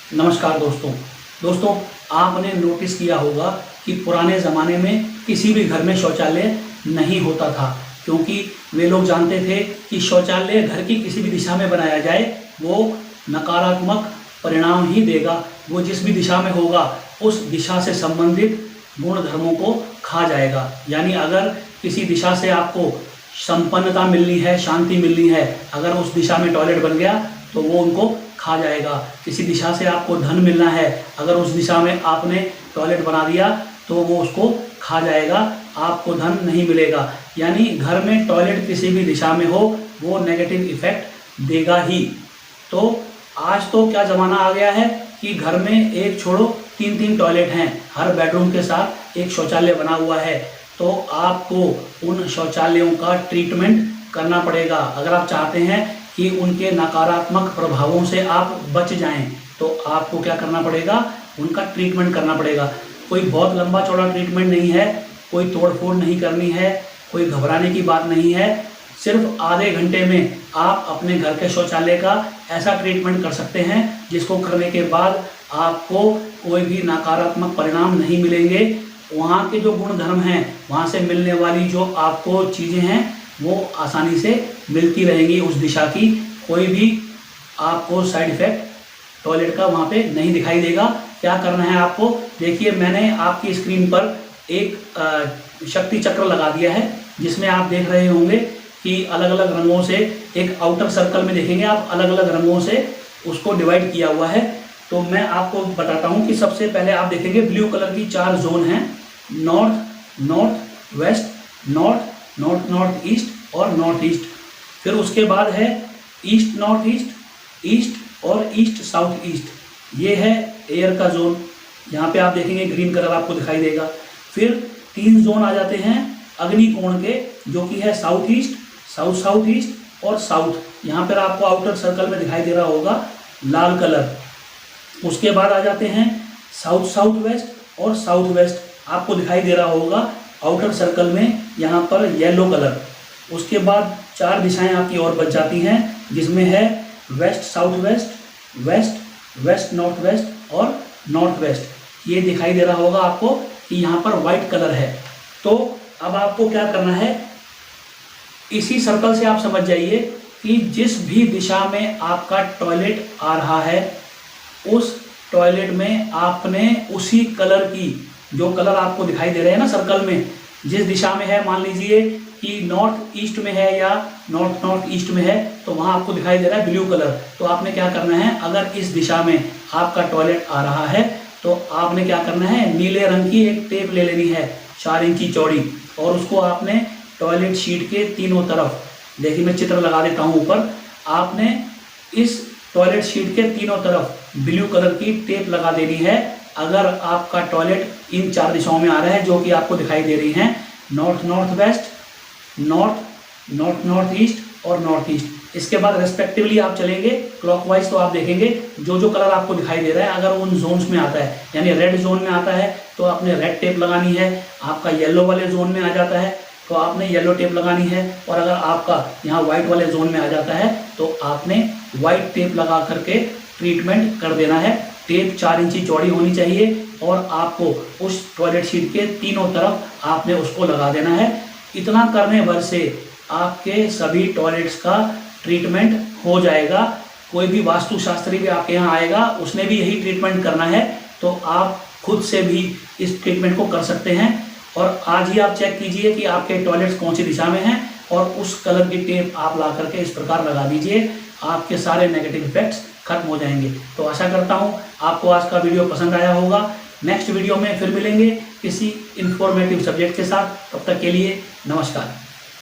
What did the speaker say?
नमस्कार दोस्तों, आपने नोटिस किया होगा कि पुराने ज़माने में किसी भी घर में शौचालय नहीं होता था, क्योंकि वे लोग जानते थे कि शौचालय घर की किसी भी दिशा में बनाया जाए वो नकारात्मक परिणाम ही देगा। वो जिस भी दिशा में होगा उस दिशा से संबंधित गुण धर्मों को खा जाएगा। यानी अगर किसी दिशा से आपको संपन्नता मिलनी है, शांति मिलनी है, अगर उस दिशा में टॉयलेट बन गया तो वो उनको खा जाएगा। किसी दिशा से आपको धन मिलना है, अगर उस दिशा में आपने टॉयलेट बना दिया तो वो उसको खा जाएगा, आपको धन नहीं मिलेगा। यानी घर में टॉयलेट किसी भी दिशा में हो वो नेगेटिव इफेक्ट देगा ही। तो आज तो क्या ज़माना आ गया है कि घर में एक छोड़ो 3-3 टॉयलेट हैं, हर बेडरूम के साथ एक शौचालय बना हुआ है। तो आपको उन शौचालयों का ट्रीटमेंट करना पड़ेगा। अगर आप चाहते हैं कि उनके नकारात्मक प्रभावों से आप बच जाएं तो आपको क्या करना पड़ेगा, उनका ट्रीटमेंट करना पड़ेगा। कोई बहुत लंबा चौड़ा ट्रीटमेंट नहीं है, कोई तोड़फोड़ नहीं करनी है, कोई घबराने की बात नहीं है। सिर्फ आधे घंटे में आप अपने घर के शौचालय का ऐसा ट्रीटमेंट कर सकते हैं जिसको करने के बाद आपको कोई भी नकारात्मक परिणाम नहीं मिलेंगे। वहाँ के जो गुण धर्म हैं, वहाँ से मिलने वाली जो आपको चीज़ें हैं वो आसानी से मिलती रहेंगी। उस दिशा की कोई भी आपको साइड इफ़ेक्ट टॉयलेट का वहाँ पे नहीं दिखाई देगा। क्या करना है आपको, देखिए मैंने आपकी स्क्रीन पर एक शक्ति चक्र लगा दिया है, जिसमें आप देख रहे होंगे कि अलग अलग रंगों से एक आउटर सर्कल में देखेंगे आप, अलग अलग रंगों से उसको डिवाइड किया हुआ है। तो मैं आपको बताता हूँ कि सबसे पहले आप देखेंगे ब्लू कलर की 4 जोन हैं, north, north west, north, north north east और नॉर्थ ईस्ट। फिर उसके बाद है ईस्ट नॉर्थ ईस्ट, ईस्ट और ईस्ट साउथ ईस्ट। ये है एयर का जोन, यहाँ पे आप देखेंगे ग्रीन कलर आपको दिखाई देगा। फिर 3 जोन आ जाते हैं अग्निकोण के, जो कि है south east, south south east और साउथ। यहाँ पर आपको आउटर सर्कल में दिखाई दे रहा होगा लाल कलर। उसके बाद आ जाते हैं साउथ साउथ वेस्ट और साउथ वेस्ट, आपको दिखाई दे रहा होगा आउटर सर्कल में यहाँ पर येलो कलर। उसके बाद 4 दिशाएं आपकी और बच जाती हैं, जिसमें है west south west, west west north west और नॉर्थ वेस्ट। ये दिखाई दे रहा होगा आपको कि यहाँ पर वाइट कलर है। तो अब आपको क्या करना है, इसी सर्कल से आप समझ जाइए कि जिस भी दिशा में आपका टॉयलेट आ रहा है उस टॉयलेट में आपने उसी कलर की, जो कलर आपको दिखाई दे रहे हैं ना सर्कल में, जिस दिशा में है, मान लीजिए कि नॉर्थ ईस्ट में है या नॉर्थ नॉर्थ ईस्ट में है, तो वहाँ आपको दिखाई दे रहा है ब्लू कलर। तो आपने क्या करना है, अगर इस दिशा में आपका टॉयलेट आ रहा है तो आपने क्या करना है, नीले रंग की एक टेप ले लेनी है 4 इंची चौड़ी, और उसको आपने टॉयलेट शीट के तीनों तरफ, देखिए मैं चित्र लगा देता हूँ ऊपर, आपने इस टॉयलेट शीट के तीनों तरफ ब्लू कलर की टेप लगा देनी है। अगर आपका टॉयलेट इन 4 दिशाओं में आ रहा है जो कि आपको दिखाई दे रही हैं, north north west, north north north east और नॉर्थ ईस्ट। इसके बाद रेस्पेक्टिवली आप चलेंगे क्लॉकवाइज, तो आप देखेंगे जो जो कलर आपको दिखाई दे रहा है, अगर उन जोन्स में आता है, यानी रेड जोन में आता है तो आपने रेड टेप लगानी है। आपका येलो वाले जोन में आ जाता है तो आपने येलो टेप लगानी है, और अगर आपका यहाँ व्हाइट वाले जोन में आ जाता है तो आपने व्हाइट टेप लगा करके ट्रीटमेंट कर देना है। टेप 4 इंची चौड़ी होनी चाहिए और आपको उस टॉयलेट शीट के तीनों तरफ आपने उसको लगा देना है। इतना करने भर से आपके सभी टॉयलेट्स का ट्रीटमेंट हो जाएगा। कोई भी वास्तुशास्त्री भी आपके यहाँ आएगा, उसने भी यही ट्रीटमेंट करना है, तो आप खुद से भी इस ट्रीटमेंट को कर सकते हैं। और आज ही आप चेक कीजिए कि आपके टॉयलेट्स कौन सी दिशा में हैं और उस कलर की टेप आप ला करके इस प्रकार लगा दीजिए, आपके सारे नेगेटिव इफेक्ट्स खत्म हो जाएंगे। तो आशा करता हूँ आपको आज का वीडियो पसंद आया होगा। नेक्स्ट वीडियो में फिर मिलेंगे किसी इंफॉर्मेटिव सब्जेक्ट के साथ। तब तक के लिए नमस्कार।